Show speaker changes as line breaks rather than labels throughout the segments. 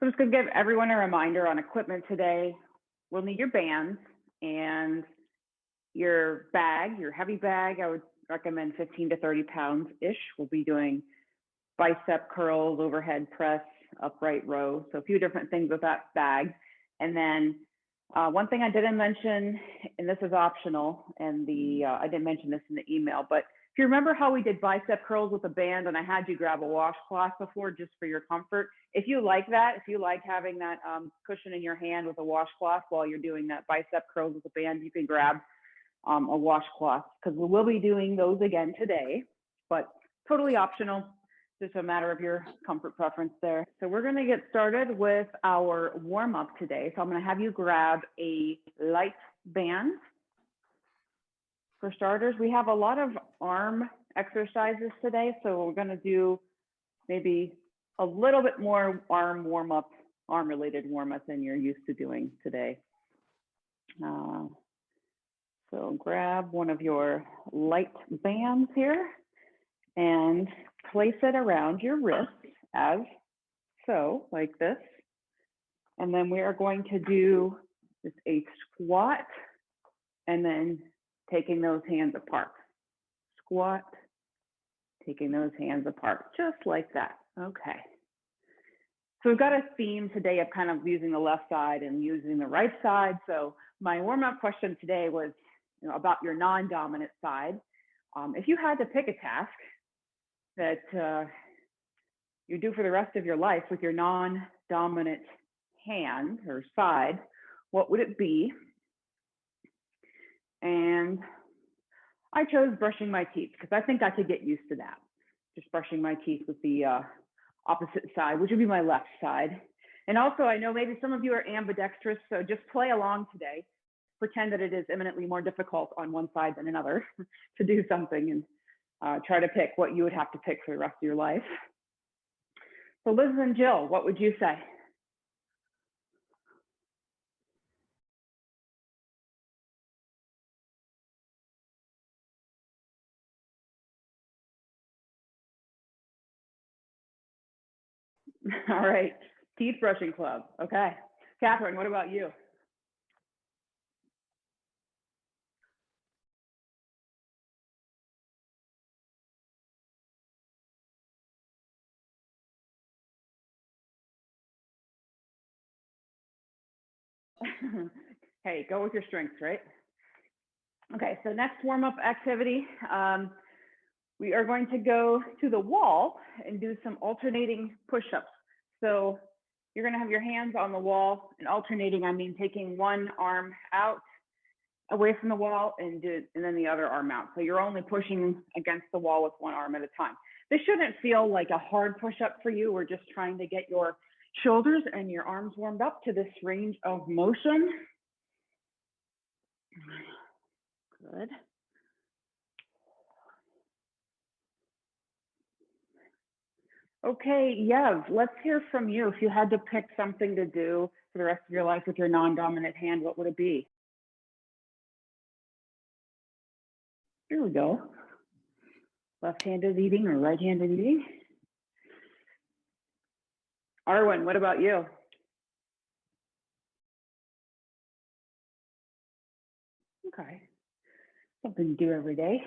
So I'm just going to give everyone a reminder on equipment today. We'll need your bands and your bag, your heavy bag. I would recommend 15 to 30 pounds-ish. We'll be doing bicep curls, overhead press, upright row. So a few different things with that bag. And then one thing I didn't mention, and this is optional, and I didn't mention this in the email, but if you remember how we did bicep curls with a band and I had you grab a washcloth before just for your comfort, if you like that, if you like having that cushion in your hand with a washcloth while you're doing that bicep curls with a band, you can grab a washcloth because we will be doing those again today, but totally optional. Just a matter of your comfort preference there. So we're going to get started with our warm up today. So I'm going to have you grab a light band. For starters, we have a lot of arm exercises today. So we're going to do maybe a little bit more arm warm up, arm related warm up than you're used to doing today. So grab one of your light bands here and place it around your wrist as so, like this. And then we are going to do just a squat and then taking those hands apart. Squat, taking those hands apart, just like that. Okay. So we've got a theme today of kind of using the left side and using the right side. So my warm-up question today was about your non-dominant side. If you had to pick a task that you do for the rest of your life with your non-dominant hand or side, what would it be? And I chose brushing my teeth because I think I could get used to that. Just brushing my teeth with the opposite side, which would be my left side. And also, I know maybe some of you are ambidextrous, so just play along today. Pretend that it is eminently more difficult on one side than another to do something and try to pick what you would have to pick for the rest of your life. So Liz and Jill, what would you say? All right, teeth brushing club. Okay. Catherine, what about you? Hey, go with your strengths, right? Okay, so next warm-up activity, we are going to go to the wall and do some alternating push-ups. So you're going to have your hands on the wall, and alternating, I mean taking one arm out away from the wall and then the other arm out. So you're only pushing against the wall with one arm at a time. This shouldn't feel like a hard push-up for you. We're just trying to get your shoulders and your arms warmed up to this range of motion. Good. Okay, Yev, let's hear from you. If you had to pick something to do for the rest of your life with your non-dominant hand, what would it be? Here we go. Left-handed eating or right-handed eating? Arwen, what about you? Okay, something to do every day.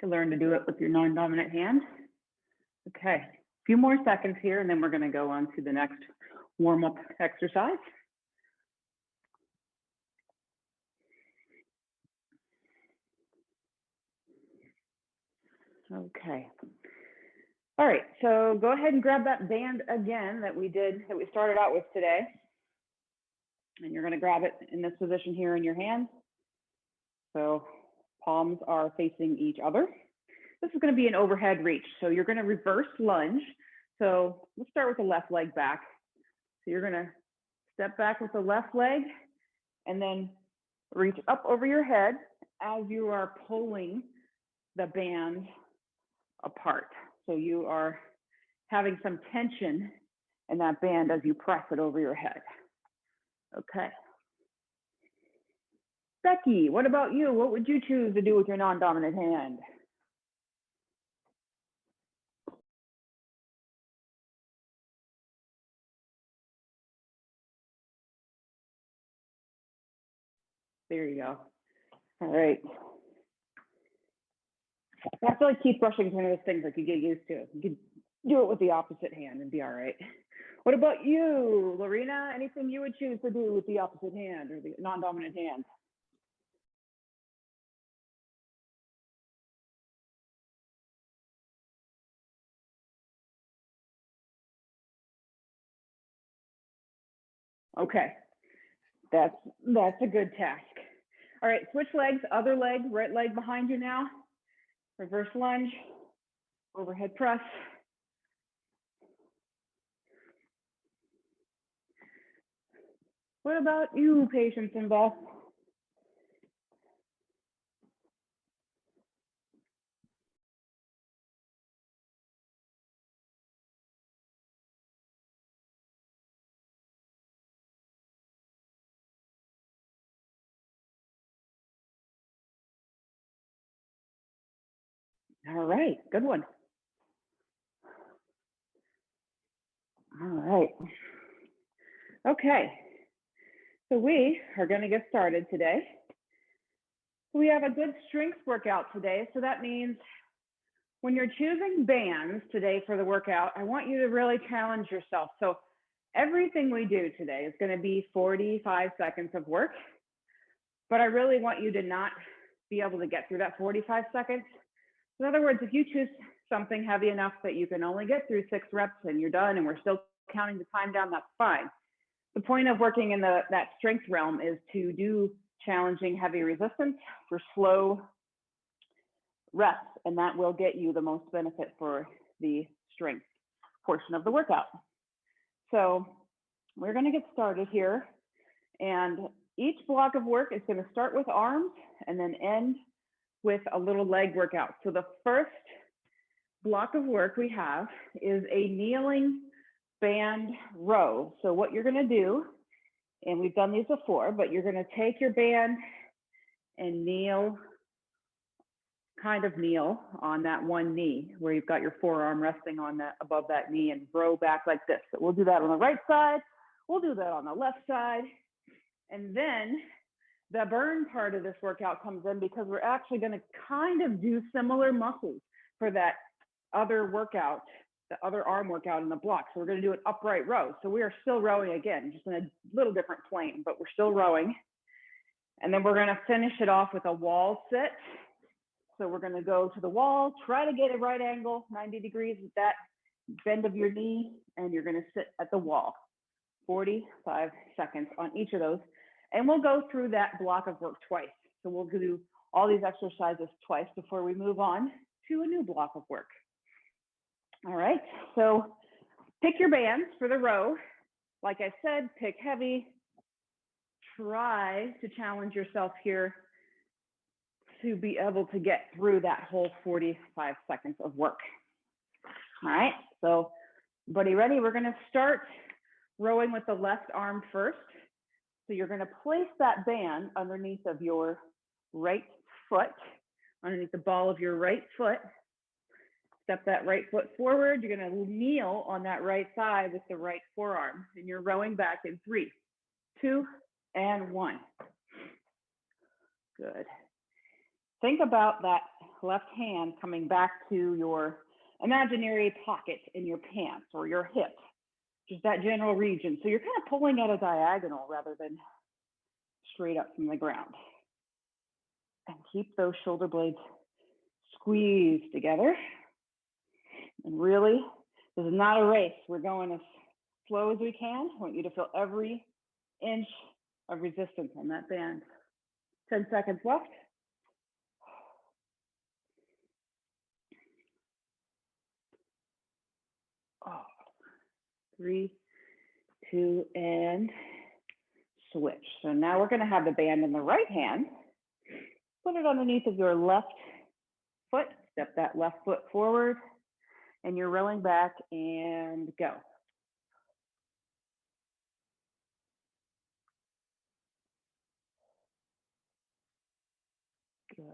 To learn to do it with your non-dominant hand. Okay, a few more seconds here, and then we're going to go on to the next warm-up exercise. Okay. All right, so go ahead and grab that band again that we started out with today. And you're going to grab it in this position here in your hand. So palms are facing each other. This is going to be an overhead reach. So you're going to reverse lunge. So let's start with the left leg back. So you're going to step back with the left leg and then reach up over your head as you are pulling the band apart. So you are having some tension in that band as you press it over your head. Okay. Becky, what about you? What would you choose to do with your non-dominant hand? There you go. All right. I feel like keep brushing is one of those things like you get used to. You can do it with the opposite hand and be all right. What about you, Lorena? Anything you would choose to do with the opposite hand or the non-dominant hand? Okay, that's a good task. All right, switch legs, other leg, right leg behind you now. Reverse lunge, overhead press. What about you, Patience and Beth? All right, good one. All right. Okay, so we are going to get started today. We have a good strength workout today, so that means when you're choosing bands today for the workout, I want you to really challenge yourself. So everything we do today is going to be 45 seconds of work, but I really want you to not be able to get through that 45 seconds. In other words, if you choose something heavy enough that you can only get through 6 reps and you're done and we're still counting the time down, that's fine. The point of working in that strength realm is to do challenging heavy resistance for slow reps, and that will get you the most benefit for the strength portion of the workout. So we're going to get started here, and each block of work is going to start with arms and then end with a little leg workout. So the first block of work we have is a kneeling band row. So what you're going to do, and we've done these before, but you're going to take your band and kneel, kind of kneel on that one knee where you've got your forearm resting on that, above that knee, and row back like this. So we'll do that on the right side. We'll do that on the left side. And then the burn part of this workout comes in because we're actually going to kind of do similar muscles for that other workout, the other arm workout in the block. So we're going to do an upright row. So we are still rowing again, just in a little different plane, but we're still rowing. And then we're going to finish it off with a wall sit. So we're going to go to the wall, try to get a right angle, 90 degrees with that bend of your knee, and you're going to sit at the wall. 45 seconds on each of those. And we'll go through that block of work twice. So we'll do all these exercises twice before we move on to a new block of work. All right, so pick your bands for the row. Like I said, pick heavy. Try to challenge yourself here to be able to get through that whole 45 seconds of work. All right, so everybody ready? We're going to start rowing with the left arm first. So you're going to place that band underneath of your right foot, underneath the ball of your right foot. Step that right foot forward. You're going to kneel on that right side with the right forearm, and you're rowing back in 3, 2, and 1. Good. Think about that left hand coming back to your imaginary pocket in your pants or your hip, just that general region. So you're kind of pulling at a diagonal rather than straight up from the ground. And keep those shoulder blades squeezed together. And really, this is not a race. We're going as slow as we can. I want you to feel every inch of resistance on that band. 10 seconds left. Oh, 3, 2, and switch. So now we're going to have the band in the right hand. Put it underneath of your left foot. Step that left foot forward, and you're rowing back and go. Good.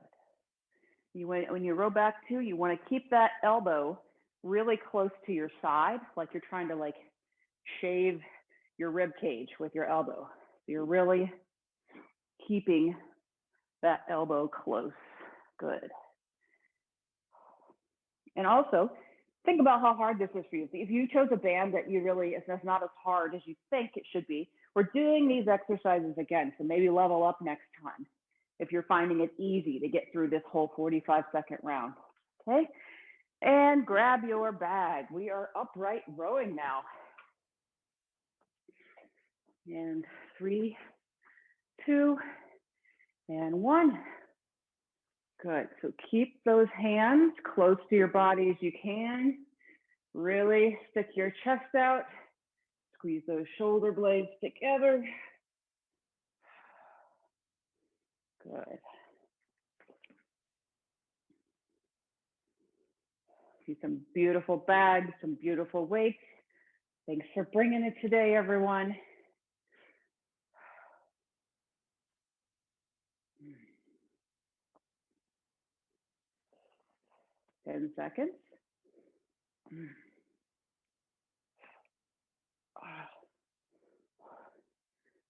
When you row back too, you want to keep that elbow really close to your side, like you're trying to like shave your rib cage with your elbow. So you're really keeping that elbow close. Good. And also, think about how hard this is for you. If you chose a band that you really, it's not as hard as you think it should be, we're doing these exercises again, so maybe level up next time if you're finding it easy to get through this whole 45-second round, okay? And grab your bag. We are upright rowing now. And 3, 2, and 1. Good, so keep those hands close to your body as you can. Really stick your chest out. Squeeze those shoulder blades together. Good. See some beautiful bags, some beautiful weights. Thanks for bringing it today, everyone. Ten seconds.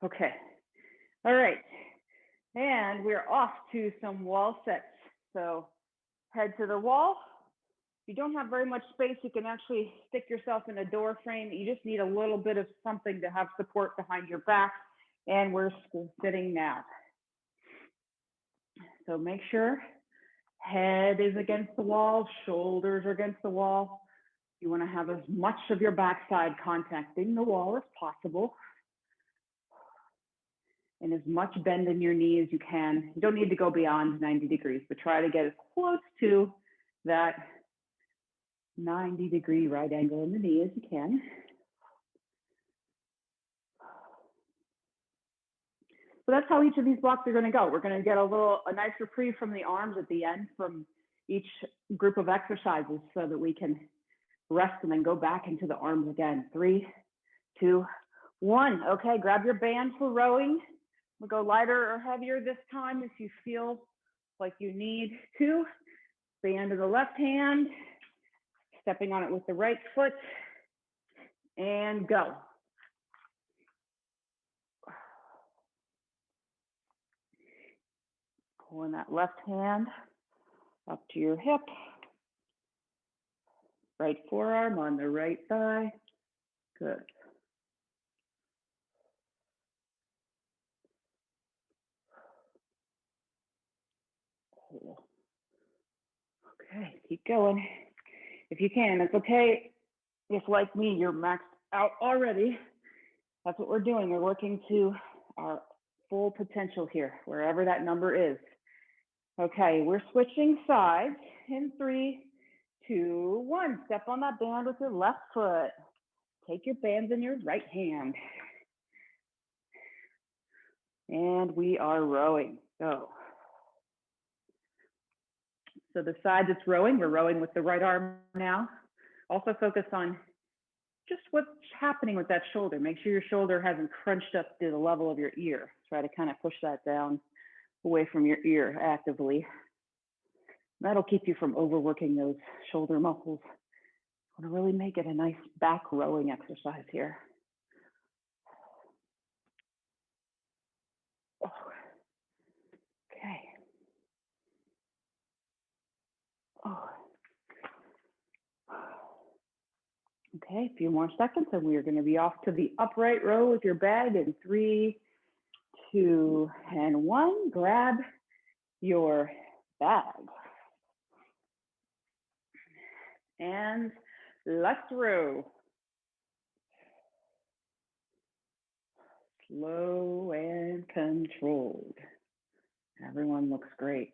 Okay. All right. And we're off to some wall sets. So head to the wall. If you don't have very much space, you can actually stick yourself in a door frame. You just need a little bit of something to have support behind your back. And we're sitting now. So make sure head is against the wall, shoulders are against the wall. You want to have as much of your backside contacting the wall as possible. And as much bend in your knee as you can. You don't need to go beyond 90 degrees, but try to get as close to that 90-degree right angle in the knee as you can. So that's how each of these blocks are going to go. We're going to get a nice reprieve from the arms at the end from each group of exercises so that we can rest and then go back into the arms again. 3, 2, 1. Okay, grab your band for rowing. We'll go lighter or heavier this time if you feel like you need to. Band in the left hand, stepping on it with the right foot, and go. Pulling that left hand up to your hip. Right forearm on the right thigh. Good. Okay, keep going. If you can, it's okay if, like me, you're maxed out already. That's what we're doing. We're working to our full potential here, wherever that number is. Okay, we're switching sides in 3, 2, 1. Step on that band with your left foot. Take your bands in your right hand. And we are rowing. Go. So the side that's rowing, we're rowing with the right arm now. Also focus on just what's happening with that shoulder. Make sure your shoulder hasn't crunched up to the level of your ear. Try to kind of push that down away from your ear actively. That'll keep you from overworking those shoulder muscles. I want to really make it a nice back rowing exercise here. Oh. Okay. Oh. Okay, a few more seconds and we are going to be off to the upright row with your bag in 3, 2, and 1. Grab your bag. And let's row. Slow and controlled. Everyone looks great.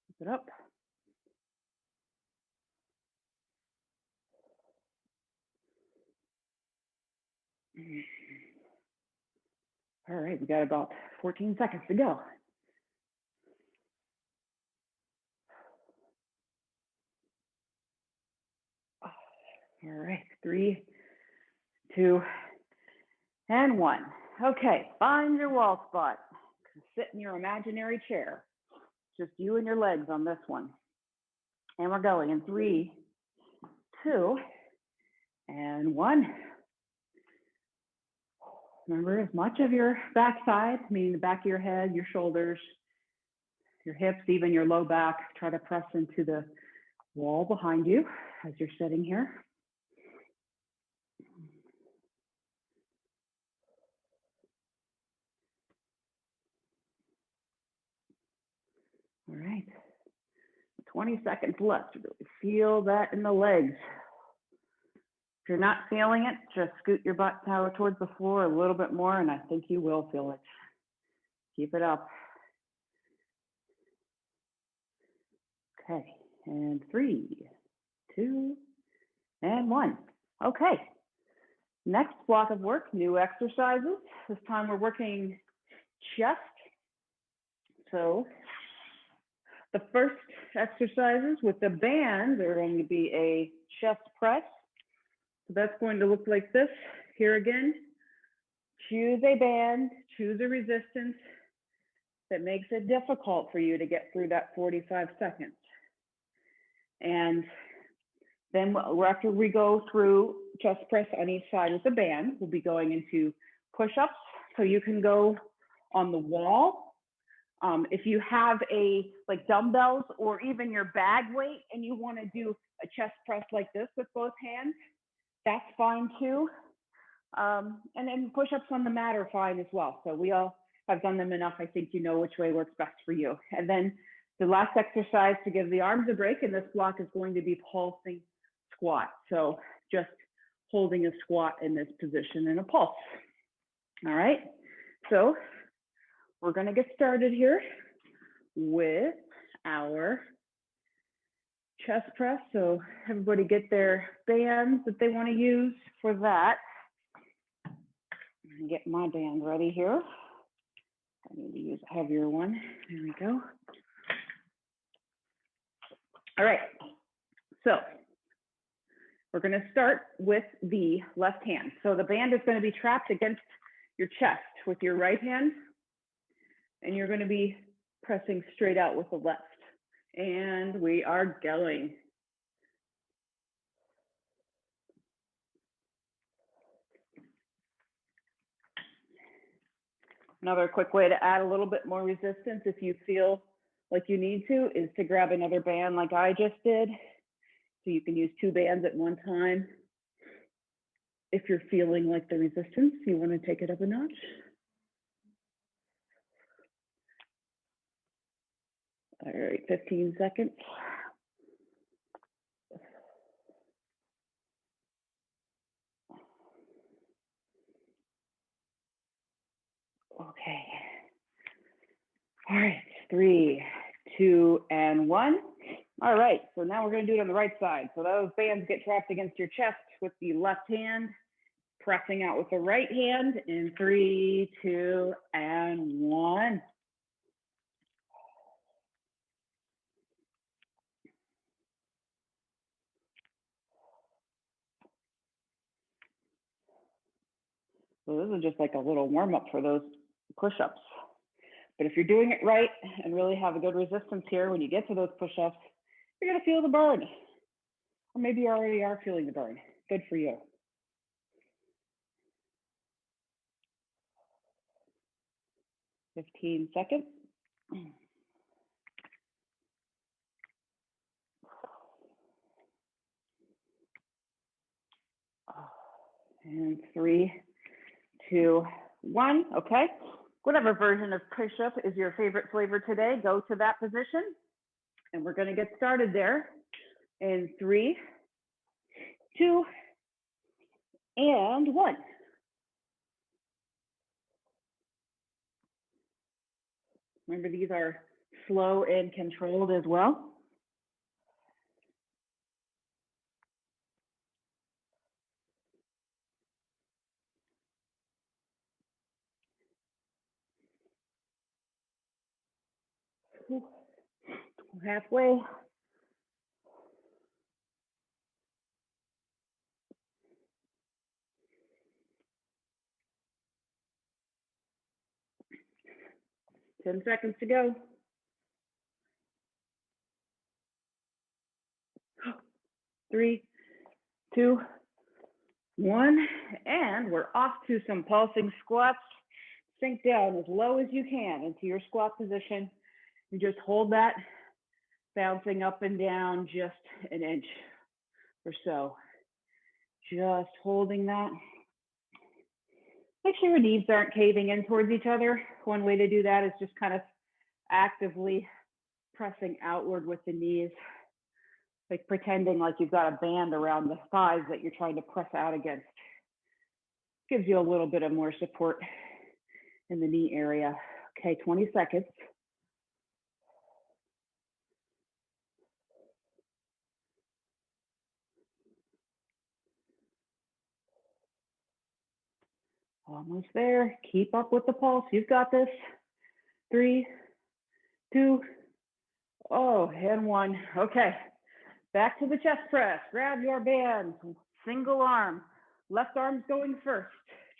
Keep it up. All right, we got about 14 seconds to go. All right, 3, 2, and 1. Okay, find your wall spot. Sit in your imaginary chair. Just you and your legs on this one. And we're going in 3, 2, and 1. Remember, as much of your backside, meaning the back of your head, your shoulders, your hips, even your low back, try to press into the wall behind you as you're sitting here. All right, 20 seconds left. Really feel that in the legs. If you're not feeling it, just scoot your butt towards the floor a little bit more, and I think you will feel it. Keep it up. Okay, and 3, 2, and 1. Okay, next block of work, new exercises. This time we're working chest. So the first exercises with the band are going to be a chest press. So that's going to look like this. Here again, choose a band, choose a resistance that makes it difficult for you to get through that 45 seconds. And then after we go through chest press on each side with the band, we'll be going into push-ups. So you can go on the wall. If you have like dumbbells or even your bag weight and you want to do a chest press like this with both hands, that's fine too. And then push-ups on the mat are fine as well. So we all have done them enough. I think you know which way works best for you. And then the last exercise to give the arms a break in this block is going to be pulsing squat. So just holding a squat in this position in a pulse. All right. So we're going to get started here with our chest press. So everybody get their bands that they want to use for that. I'm going to get my band ready here. I need to use a heavier one. There we go. All right. So we're going to start with the left hand. So the band is going to be trapped against your chest with your right hand, and you're going to be pressing straight out with the left. And we are going. Another quick way to add a little bit more resistance if you feel like you need to is to grab another band like I just did. So you can use 2 bands at one time. If you're feeling like the resistance, you want to take it up a notch. All right, 15 seconds. Okay. All right, 3, 2, and 1. All right, so now we're going to do it on the right side. So those bands get trapped against your chest with the left hand, pressing out with the right hand in 3, 2, and 1. So this is just like a little warm up for those push-ups. But if you're doing it right and really have a good resistance here, when you get to those push-ups, you're going to feel the burn. Or maybe you already are feeling the burn. Good for you. Fifteen seconds. And 3, 2, 1. Okay. Whatever version of push-up is your favorite flavor today, go to that position. And we're going to get started there in 3, 2, and 1. Remember, these are slow and controlled as well. Halfway. Ten seconds to go. 3, 2, 1, and we're off to some pulsing squats. Sink down as low as you can into your squat position. And just hold that, bouncing up and down just an inch or so. Just holding that. Make sure your knees aren't caving in towards each other. One way to do that is just kind of actively pressing outward with the knees, like pretending like you've got a band around the thighs that you're trying to press out against. Gives you a little bit of more support in the knee area. Okay, 20 seconds. Almost there. Keep up with the pulse. You've got this. 3, 2, and 1. Okay, back to the chest press. Grab your band, single arm. Left arm's going first.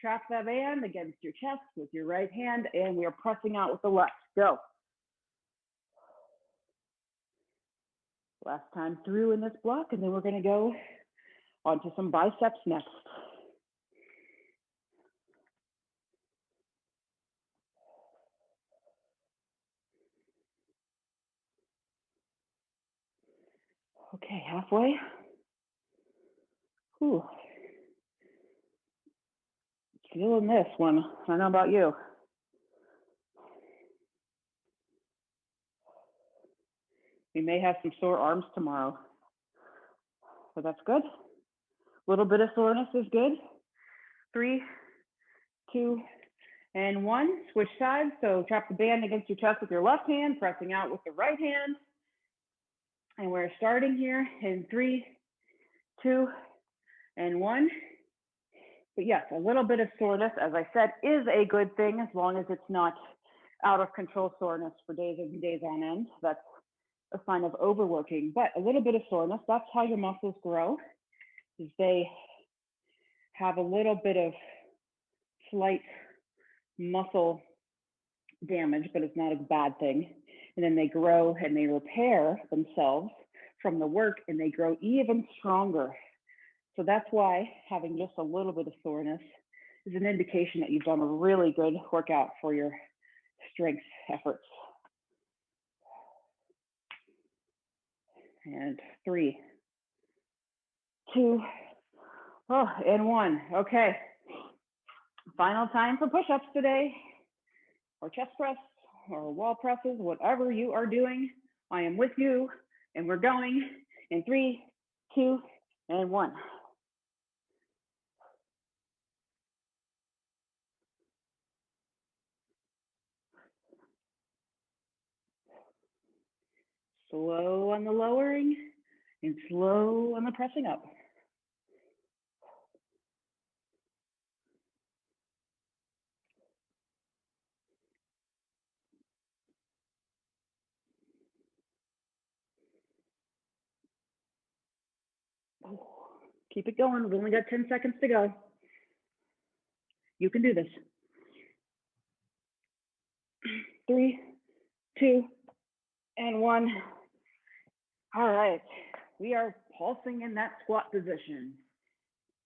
Trap that band against your chest with your right hand, and we are pressing out with the left. Go. Last time through in this block, and then we're going to go onto some biceps next. Okay, halfway. Whew. Feeling this one. I don't know about you. We may have some sore arms tomorrow, so that's good. A little bit of soreness is good. 3, 2, and 1. Switch sides. So trap the band against your chest with your left hand, pressing out with the right hand. And we're starting here in 3, 2, and 1. But yes, a little bit of soreness, as I said, is a good thing as long as it's not out of control soreness for days and days on end. That's a sign of overworking. But a little bit of soreness, that's how your muscles grow, is they have a little bit of slight muscle damage, but it's not a bad thing. And then they grow and they repair themselves from the work and they grow even stronger. So that's why having just a little bit of soreness is an indication that you've done a really good workout for your strength efforts. And 3, 2, and 1. Okay. Final time for push-ups today, or chest press, or wall presses, whatever you are doing. I am with you, and we're going in 3, 2, and 1. Slow on the lowering and slow on the pressing up. Keep it going. We've only got 10 seconds to go. You can do this. 3, 2, and 1. All right. We are pulsing in that squat position.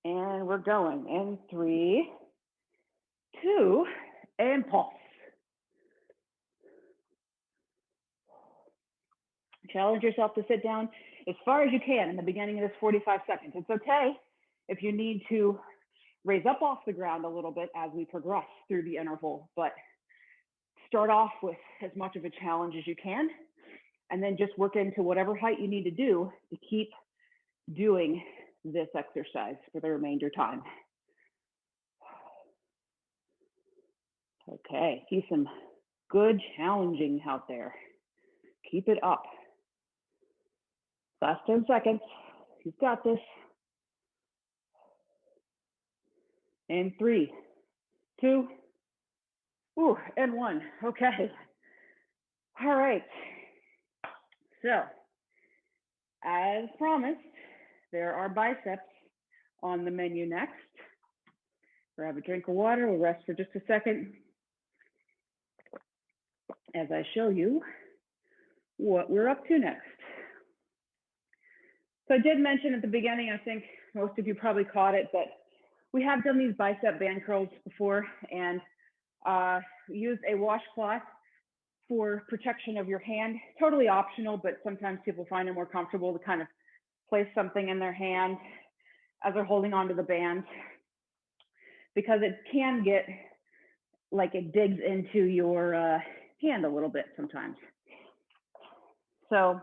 And we're going in 3, 2, and pulse. Challenge yourself to sit down as far as you can in the beginning of this 45 seconds. It's okay if you need to raise up off the ground a little bit as we progress through the interval, but start off with as much of a challenge as you can, and then just work into whatever height you need to do to keep doing this exercise for the remainder time. Okay, see some good challenging out there. Keep it up. Last 10 seconds. You've got this. And 3, 2, and 1. Okay. All right. So, as promised, there are biceps on the menu next. Grab a drink of water. We'll rest for just a second as I show you what we're up to next. So I did mention at the beginning, I think most of you probably caught it, but we have done these bicep band curls before, and use a washcloth for protection of your hand. Totally optional, but sometimes people find it more comfortable to kind of place something in their hand as they're holding onto the band, because it can get like it digs into your hand a little bit sometimes. So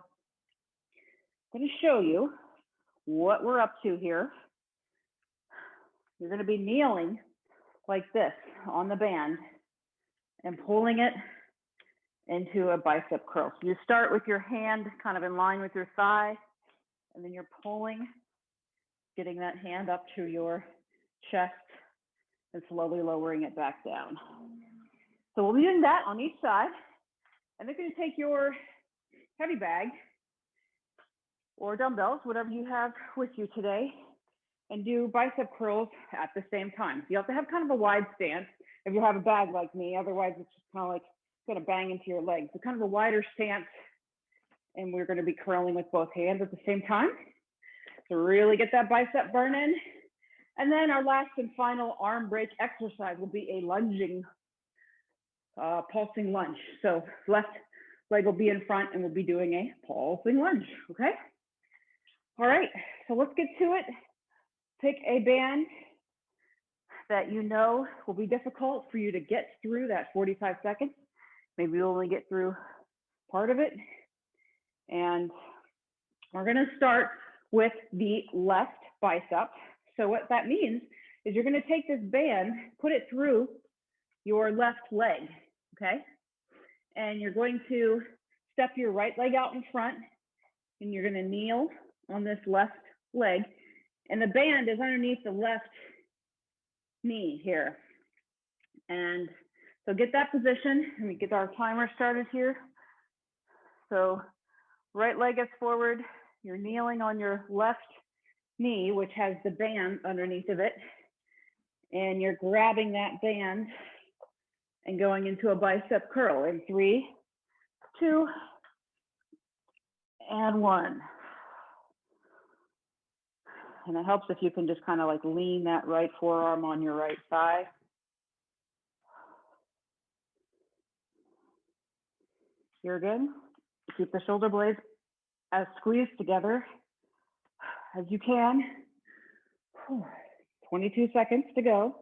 I'm going to show you what we're up to here. You're going to be kneeling like this on the band and pulling it into a bicep curl. So you start with your hand kind of in line with your thigh, and then you're pulling, getting that hand up to your chest and slowly lowering it back down. So we'll be doing that on each side. And then you're going to take your heavy bag or dumbbells, whatever you have with you today, and do bicep curls at the same time. So you have to have kind of a wide stance if you have a bag like me. Otherwise, it's just kind of like going to bang into your legs. So kind of a wider stance, and we're going to be curling with both hands at the same time. So really get that bicep burn in. And then our last and final arm break exercise will be a lunging, pulsing lunge. So left leg will be in front, and we'll be doing a pulsing lunge, okay? All right, so let's get to it. Pick a band that you know will be difficult for you to get through that 45 seconds. Maybe you'll only get through part of it. And we're gonna start with the left bicep. So what that means is you're gonna take this band, put it through your left leg, okay? And you're going to step your right leg out in front, and you're gonna kneel on this left leg. And the band is underneath the left knee here. And so get that position. Let me get our timer started here. So right leg is forward. You're kneeling on your left knee, which has the band underneath of it. And you're grabbing that band and going into a bicep curl in 3, 2, and 1. And it helps if you can just kind of like lean that right forearm on your right thigh. You're good. Keep the shoulder blades as squeezed together as you can. 22 seconds to go.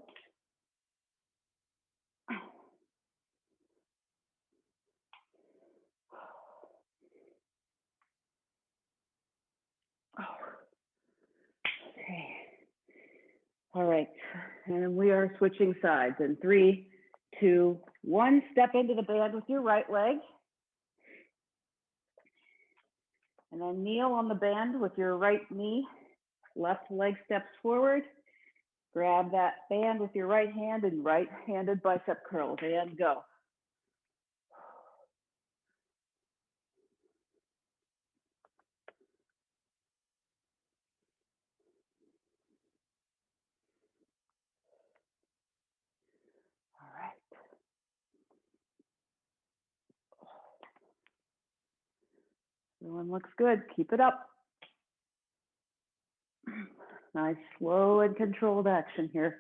Okay. All right. And we are switching sides in 3, 2, 1. Step into the band with your right leg. And then kneel on the band with your right knee. Left leg steps forward. Grab that band with your right hand and right-handed bicep curls, and go. All right. Everyone looks good. Keep it up. Nice, slow and controlled action here.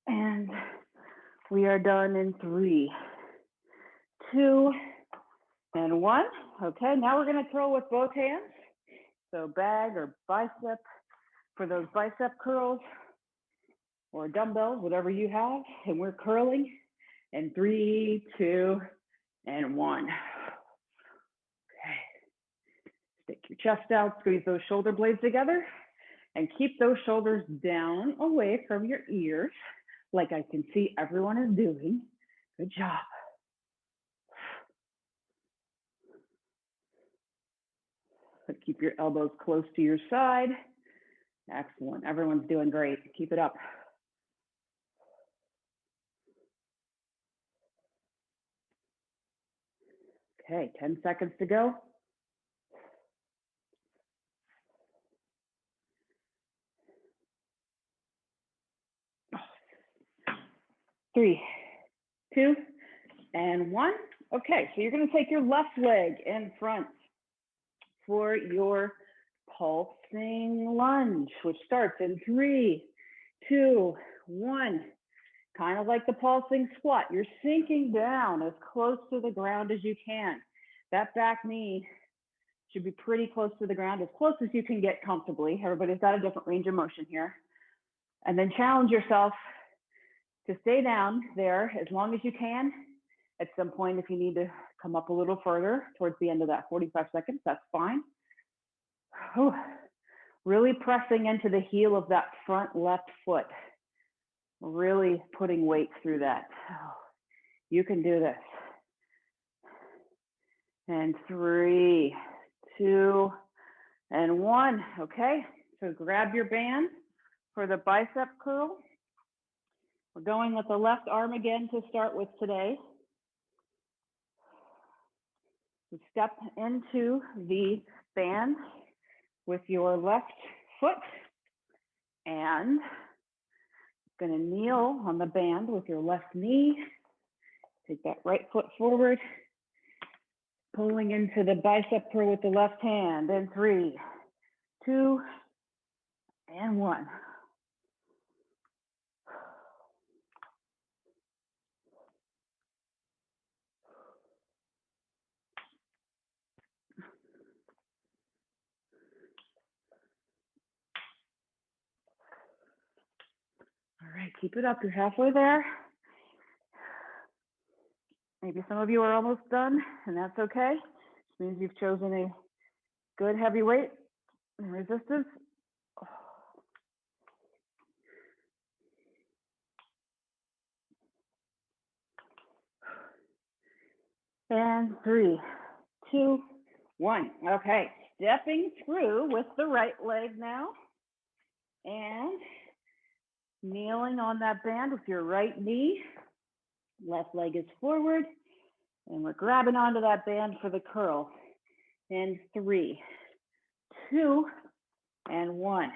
And we are done in 3, 2, and 1. Okay, now we're going to curl with both hands. So bag or bicep for those bicep curls, or dumbbells, whatever you have. And we're curling in 3, 2, and 1. Okay. Stick your chest out, squeeze those shoulder blades together, and keep those shoulders down away from your ears, like I can see everyone is doing. Good job. So keep your elbows close to your side. Excellent. Everyone's doing great. Keep it up. Okay, 10 seconds to go. 3, 2, and 1. Okay, so you're going to take your left leg in front for your pulsing lunge, which starts in 3, 2, 1. Kind of like the pulsing squat. You're sinking down as close to the ground as you can. That back knee should be pretty close to the ground, as close as you can get comfortably. Everybody's got a different range of motion here. And then challenge yourself to stay down there as long as you can. At some point, if you need to come up a little further towards the end of that 45 seconds, that's fine. Oh, really pressing into the heel of that front left foot. Really putting weight through that. Oh, you can do this. And 3, 2, and 1. Okay, so grab your band for the bicep curl. We're going with the left arm again to start with today. Step into the band with your left foot and going to kneel on the band with your left knee. Take that right foot forward, pulling into the bicep curl with the left hand. In 3, 2, and 1. All right, keep it up. You're halfway there. Maybe some of you are almost done, and that's okay. This means you've chosen a good heavy weight and resistance. And 3, 2, 1. Okay, stepping through with the right leg now. And kneeling on that band with your right knee. Left leg is forward. And we're grabbing onto that band for the curl. In 3, 2, and 1.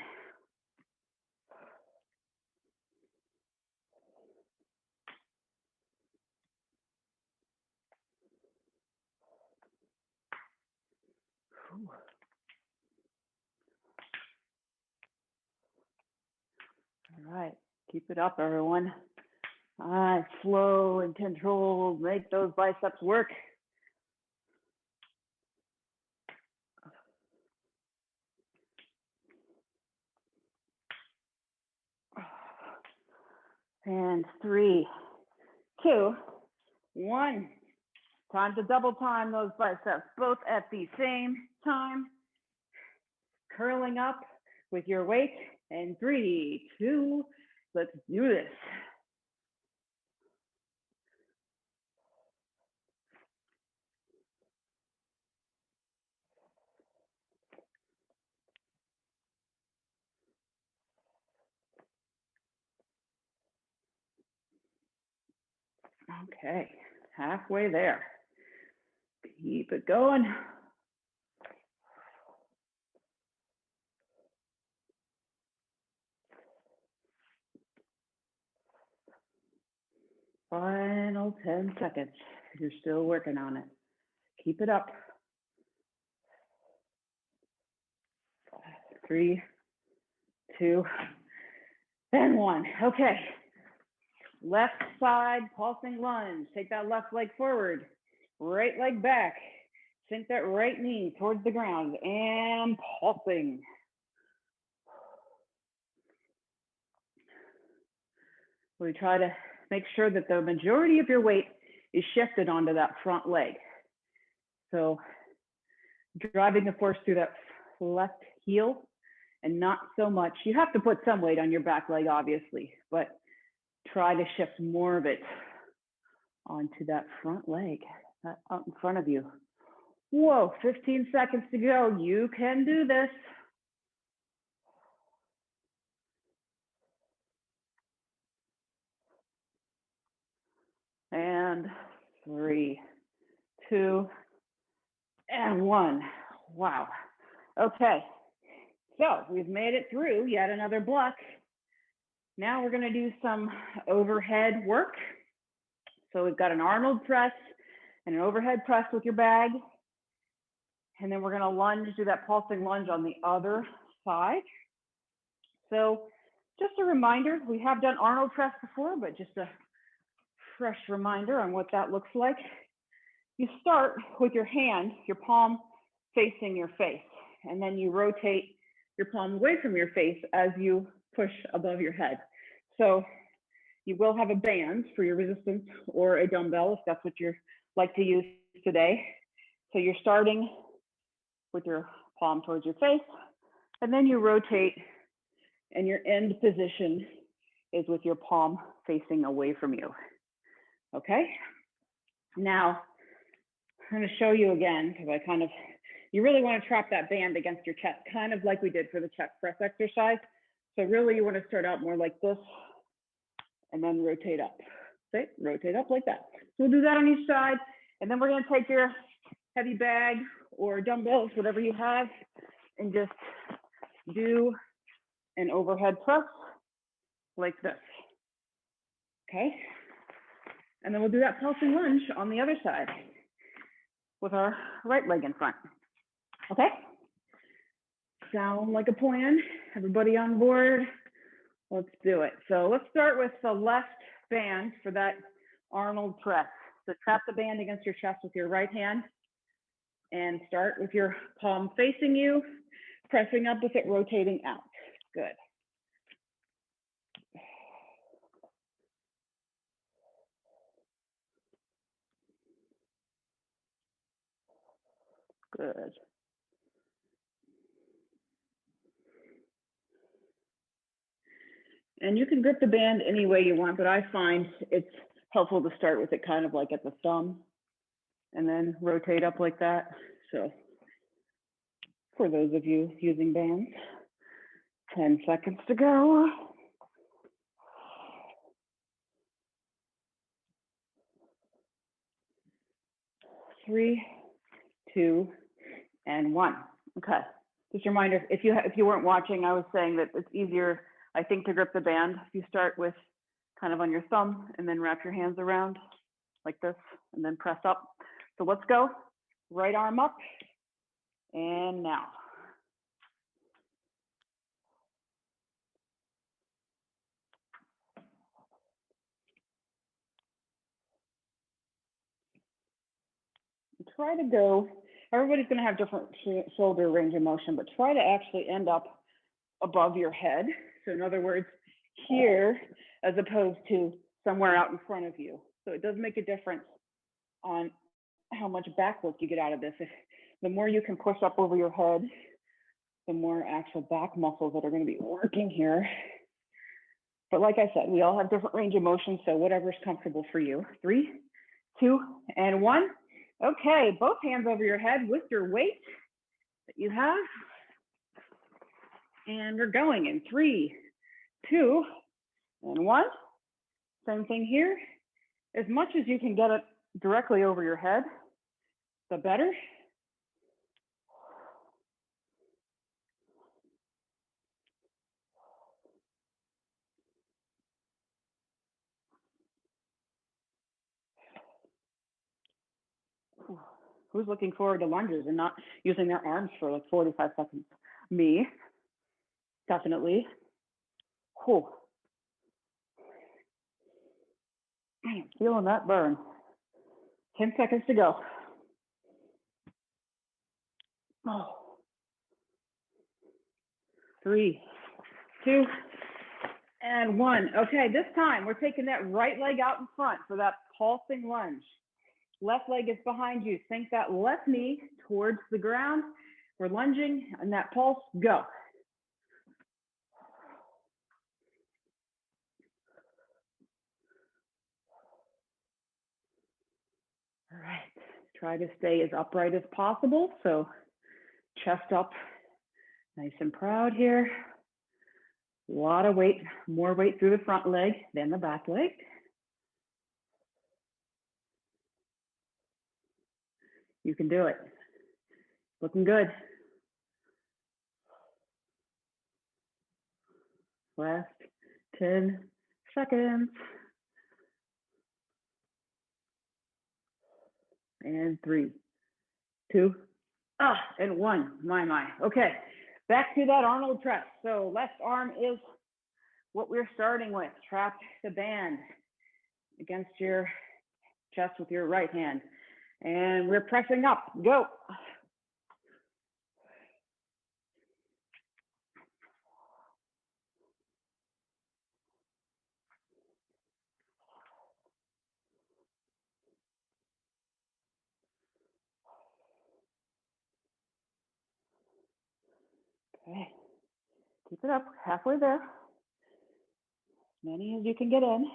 All right, keep it up, everyone. Slow and controlled, make those biceps work. And 3, 2, 1. Time to double time those biceps, both at the same time. Curling up with your weight. And 3, 2, let's do this. Okay, halfway there. Keep it going. Final 10 seconds. You're still working on it. Keep it up. 3, 2, and 1. Okay. Left side pulsing lunge. Take that left leg forward. Right leg back. Sink that right knee towards the ground and pulsing. We try to make sure that the majority of your weight is shifted onto that front leg. So driving the force through that left heel and not so much. You have to put some weight on your back leg, obviously, but try to shift more of it onto that front leg, that out in front of you. Whoa, 15 seconds to go. You can do this. And 3, 2, and 1. Wow. Okay. So we've made it through yet another block. Now we're going to do some overhead work. So we've got an Arnold press and an overhead press with your bag. And then we're gonna lunge, do that pulsing lunge on the other side. So just a reminder, we have done Arnold press before, but just a fresh reminder on what that looks like. You start with your hand, your palm facing your face, and then you rotate your palm away from your face as you push above your head. So you will have a band for your resistance or a dumbbell if that's what you like to use today. So you're starting with your palm towards your face, and then you rotate, and your end position is with your palm facing away from you. Okay? Now, I'm going to show you again because you really want to trap that band against your chest, kind of like we did for the chest press exercise. So really you want to start out more like this and then rotate up. Okay, rotate up like that. So we'll do that on each side. And then we're going to take your heavy bag or dumbbells, whatever you have, and just do an overhead press like this. Okay. And then we'll do that pulsing lunge on the other side with our right leg in front. Okay? Sound like a plan? Everybody on board? Let's do it. So let's start with the left band for that Arnold press. So trap the band against your chest with your right hand and start with your palm facing you, pressing up with it, rotating out. Good. Good. And you can grip the band any way you want, but I find it's helpful to start with it kind of like at the thumb and then rotate up like that. So for those of you using bands, 10 seconds to go. 3, 2, and 1. Okay. Just a reminder, if you weren't watching, I was saying that it's easier, I think, to grip the band. If you start with kind of on your thumb and then wrap your hands around like this and then press up. So let's go. Right arm up. And now. Try to go, everybody's going to have different shoulder range of motion, but try to actually end up above your head. So in other words, here, as opposed to somewhere out in front of you. So it does make a difference on how much back work you get out of this. If the more you can push up over your head, the more actual back muscles that are going to be working here. But like I said, we all have different range of motion, so whatever's comfortable for you. 3, 2, and 1. Okay, both hands over your head with your weight that you have. And we're going in 3, 2, and 1. Same thing here. As much as you can get it directly over your head, the better. Who's looking forward to lunges and not using their arms for like 45 seconds? Me, definitely. Whew. I am feeling that burn. 10 seconds to go. Oh. 3, 2, and 1. Okay, this time we're taking that right leg out in front for that pulsing lunge. Left leg is behind you. Sink that left knee towards the ground. We're lunging and that pulse, go. All right, try to stay as upright as possible. So chest up, nice and proud here. A lot of weight, more weight through the front leg than the back leg. You can do it. Looking good. Last 10 seconds. and 3, 2, and 1. My. Okay, back to that Arnold press. So left arm is what we're starting with. Trap the band against your chest with your right hand. And we're pressing up. Go. Okay. Keep it up. Halfway there. As many as you can get in.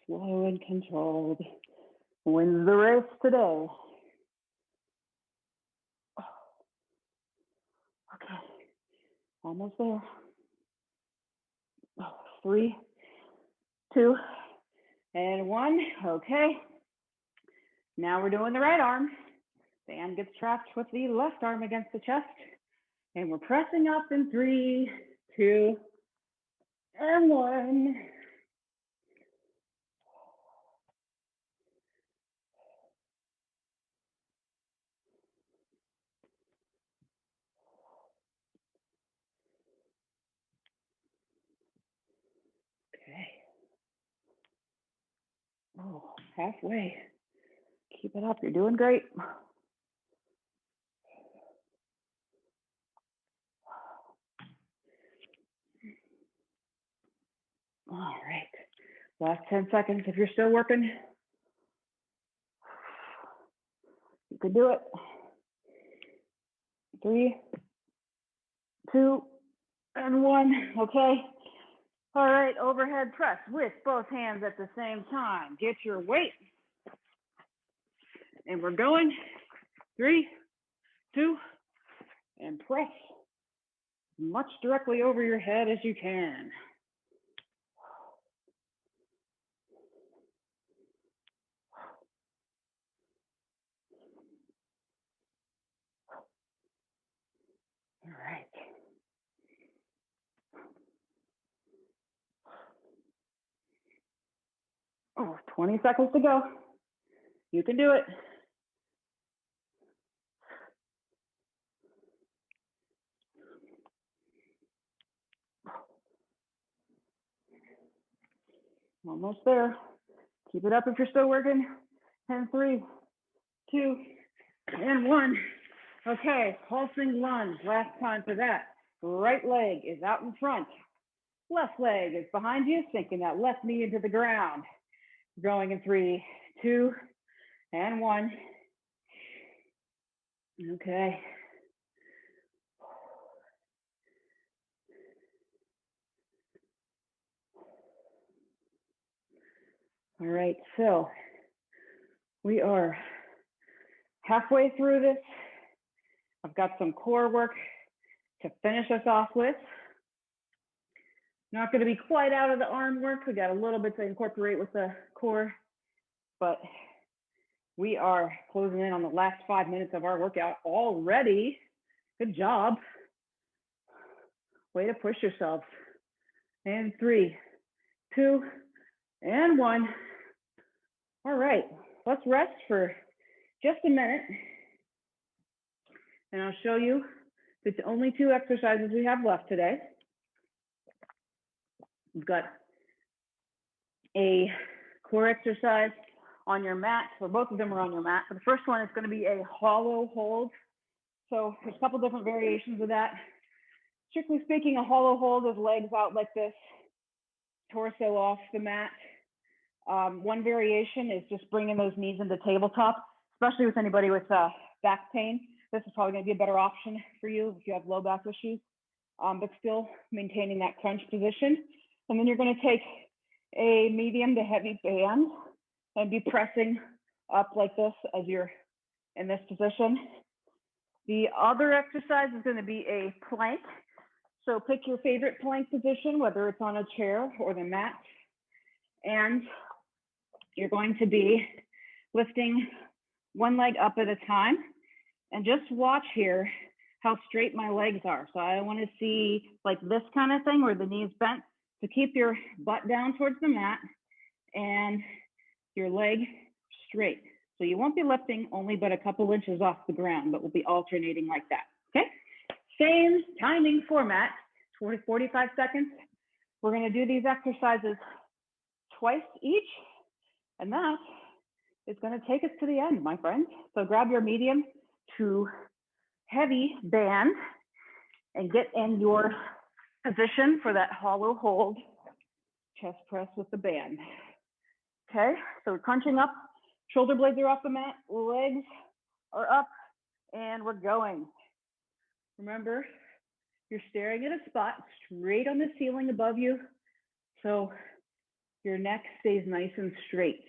Slow and controlled. Wins the race today. Okay. Almost there. 3, 2, and 1. Okay. Now we're doing the right arm. Band gets trapped with the left arm against the chest. And we're pressing up in 3, 2, and 1. Okay. Oh, halfway. Keep it up. You're doing great. All right. Last 10 seconds. If you're still working, you can do it. 3, 2, and 1. Okay. All right. Overhead press with both hands at the same time. Get your weight. And we're going. 3, 2, and press much directly over your head as you can. All right. Oh, 20 seconds to go. You can do it. Almost there. Keep it up if you're still working. And 3, 2, and 1. Okay, pulsing lunge. Last time for that. Right leg is out in front. Left leg is behind you, sinking that left knee into the ground. Going in 3, 2, and 1. Okay. All right, so we are halfway through this. I've got some core work to finish us off with. Not going to be quite out of the arm work. We got a little bit to incorporate with the core, but we are closing in on the last 5 minutes of our workout already. Good job. Way to push yourself. And 3, 2, and 1. All right, let's rest for just a minute. And I'll show you the only 2 exercises we have left today. We've got a core exercise on your mat, or both of them are on your mat. But the first one is going to be a hollow hold. So there's a couple different variations of that. Strictly speaking, a hollow hold is legs out like this, torso off the mat. One variation is just bringing those knees into tabletop, especially with anybody with back pain. This is probably going to be a better option for you if you have low back issues, but still maintaining that crunch position. And then you're going to take a medium to heavy band and be pressing up like this as you're in this position. The other exercise is going to be a plank. So pick your favorite plank position, whether it's on a chair or the mat. And you're going to be lifting one leg up at a time. And just watch here how straight my legs are. So I want to see like this kind of thing where the knees bent. So keep your butt down towards the mat and your leg straight. So you won't be lifting only but a couple inches off the ground, but we'll be alternating like that, okay? Same timing format, 45 seconds. We're gonna do these exercises twice each, and that is gonna take us to the end, my friends. So grab your medium to heavy band and get in your position for that hollow hold chest press with the band. Okay, so we're crunching up, shoulder blades are off the mat, legs are up, and we're going. Remember, you're staring at a spot straight on the ceiling above you, so your neck stays nice and straight.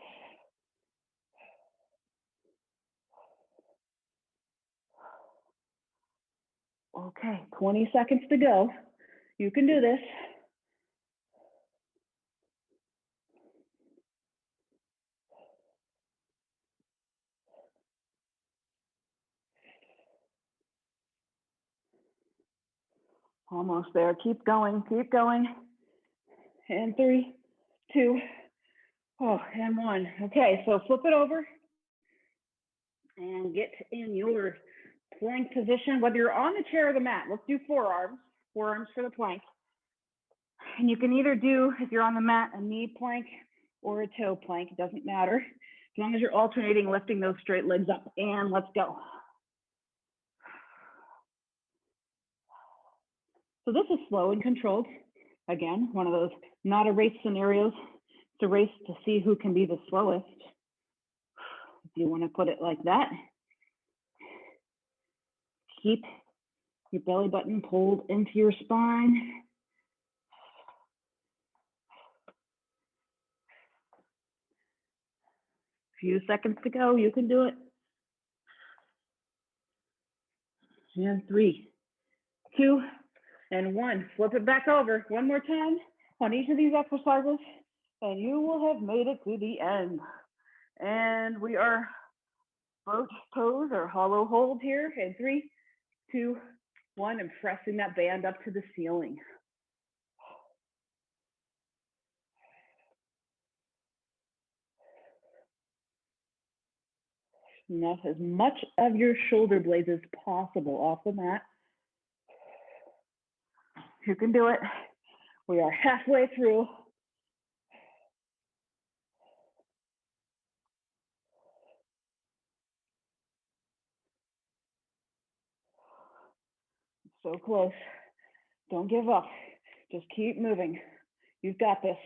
Okay, 20 seconds to go. You can do this. Almost there. Keep going, keep going. And 3, 2, and 1. Okay, so flip it over and get in your plank position, whether you're on the chair or the mat. Let's do forearms for the plank. And you can either do, if you're on the mat, a knee plank or a toe plank. It doesn't matter. As long as you're alternating, lifting those straight legs up. And let's go. So this is slow and controlled. Again, one of those not a race scenarios. It's a race to see who can be the slowest. If you want to put it like that. Keep your belly button pulled into your spine. Few seconds to go. You can do it. And 3, 2, and 1. Flip it back over one more time on each of these exercises, and you will have made it to the end. And we are boat pose or hollow hold here. And 3, 2, 1, and pressing that band up to the ceiling. Enough, as much of your shoulder blades as possible off the mat. You can do it. We are halfway through. So close. Don't give up. Just keep moving. You've got this.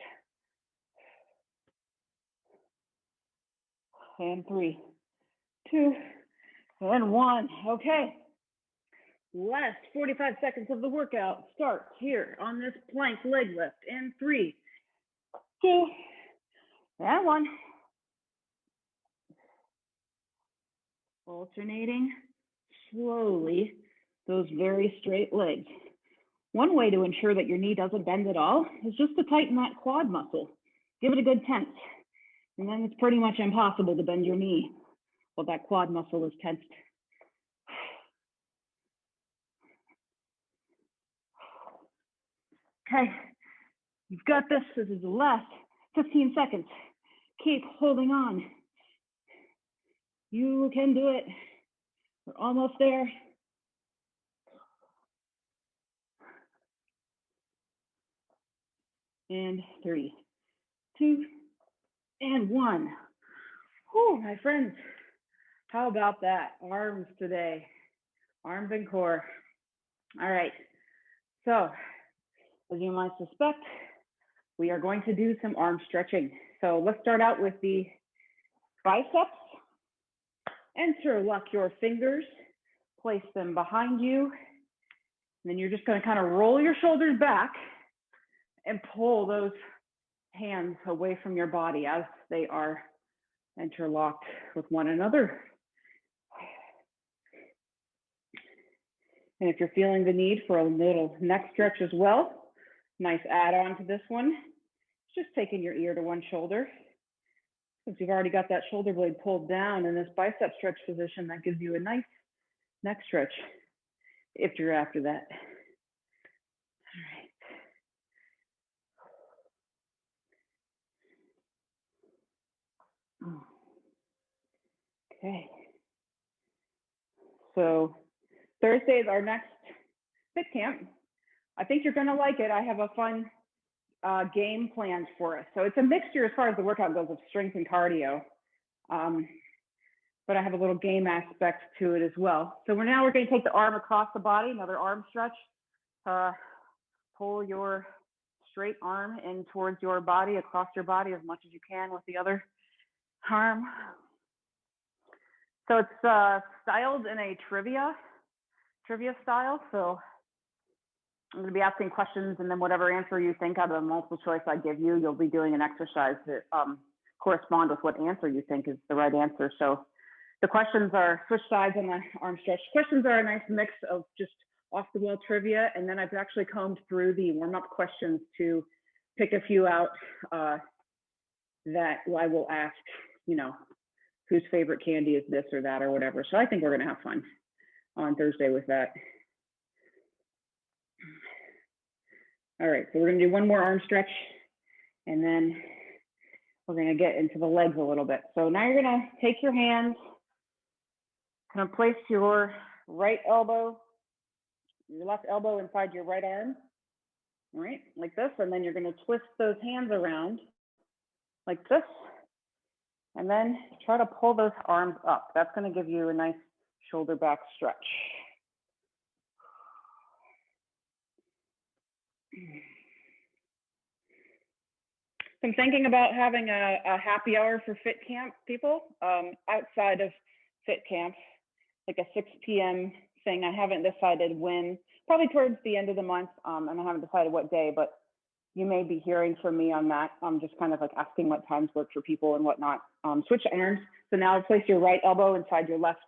And 3, 2, and 1. Okay. Last 45 seconds of the workout starts here on this plank leg lift. In 3, 2, and 1. Alternating slowly those very straight legs. One way to ensure that your knee doesn't bend at all is just to tighten that quad muscle. Give it a good tense. And then it's pretty much impossible to bend your knee while that quad muscle is tensed. Okay, you've got this. This is the last 15 seconds. Keep holding on. You can do it. We're almost there. And 3, 2, and 1. Whew, my friends, how about that? Arms today, arms and core. All right, so as you might suspect, we are going to do some arm stretching. So let's start out with the biceps. Interlock your fingers, place them behind you. And then you're just gonna kind of roll your shoulders back and pull those hands away from your body as they are interlocked with one another. And if you're feeling the need for a little neck stretch as well, nice add-on to this one, just taking your ear to one shoulder. Since you've already got that shoulder blade pulled down in this bicep stretch position, that gives you a nice neck stretch if you're after that. All right. Thursday is our next Fitcamp. I think you're going to like it. I have a fun game planned for us. So it's a mixture as far as the workout goes of strength and cardio. But I have a little game aspect to it as well. So we're going to take the arm across the body, another arm stretch. Pull your straight arm in towards your body, across your body as much as you can with the other arm. So it's styled in a trivia style. So I'm going to be asking questions, and then whatever answer you think out of the multiple choice I give you, you'll be doing an exercise that correspond with what answer you think is the right answer. So the questions are switch sides on the arm stretch. Questions are a nice mix of just off the wall trivia, and then I've actually combed through the warm up questions to pick a few out that I will ask, you know, whose favorite candy is this or that or whatever. So I think we're going to have fun on Thursday with that. All right, so we're going to do one more arm stretch, and then we're going to get into the legs a little bit. So now you're going to take your hands, kind of place your right elbow, your left elbow inside your right arm, all right, like this, and then you're going to twist those hands around like this, and then try to pull those arms up. That's going to give you a nice shoulder back stretch. I'm thinking about having a happy hour for Fitcamp people outside of Fitcamp, like a 6 p.m. thing. I haven't decided when, probably towards the end of the month, and I haven't decided what day, but you may be hearing from me on that. I'm just kind of like asking what times work for people and whatnot. Switch arms. So now place your right elbow inside your left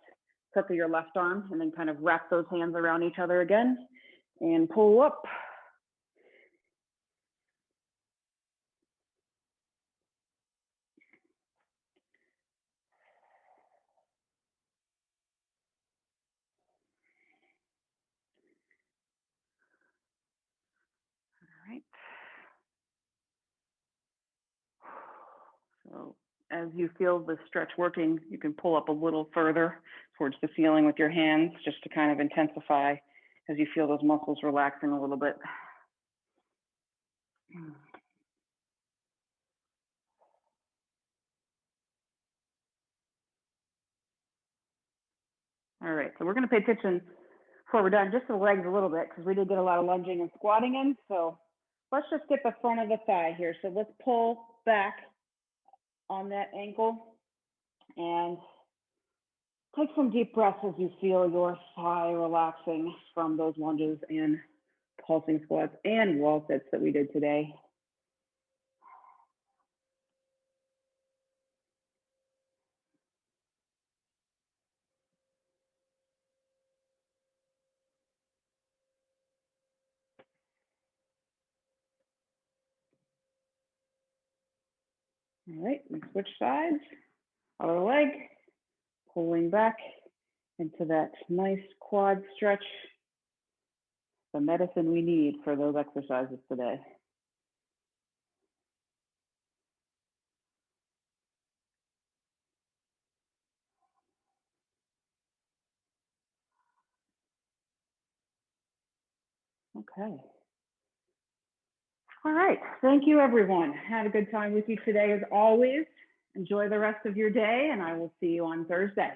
crook of your left arm, and then kind of wrap those hands around each other again and pull up. All right. So as you feel the stretch working, you can pull up a little further towards the ceiling with your hands just to kind of intensify as you feel those muscles relaxing a little bit. All right, so we're going to pay attention before we're done just to the legs a little bit because we did get a lot of lunging and squatting in. So let's just get the front of the thigh here. So let's pull back on that ankle and take some deep breaths as you feel your thigh relaxing from those lunges and pulsing squats and wall sits that we did today. All right, let's switch sides. Other leg, pulling back into that nice quad stretch. The medicine we need for those exercises today. Okay. All right, thank you everyone. Had a good time with you today as always. Enjoy the rest of your day, and I will see you on Thursday.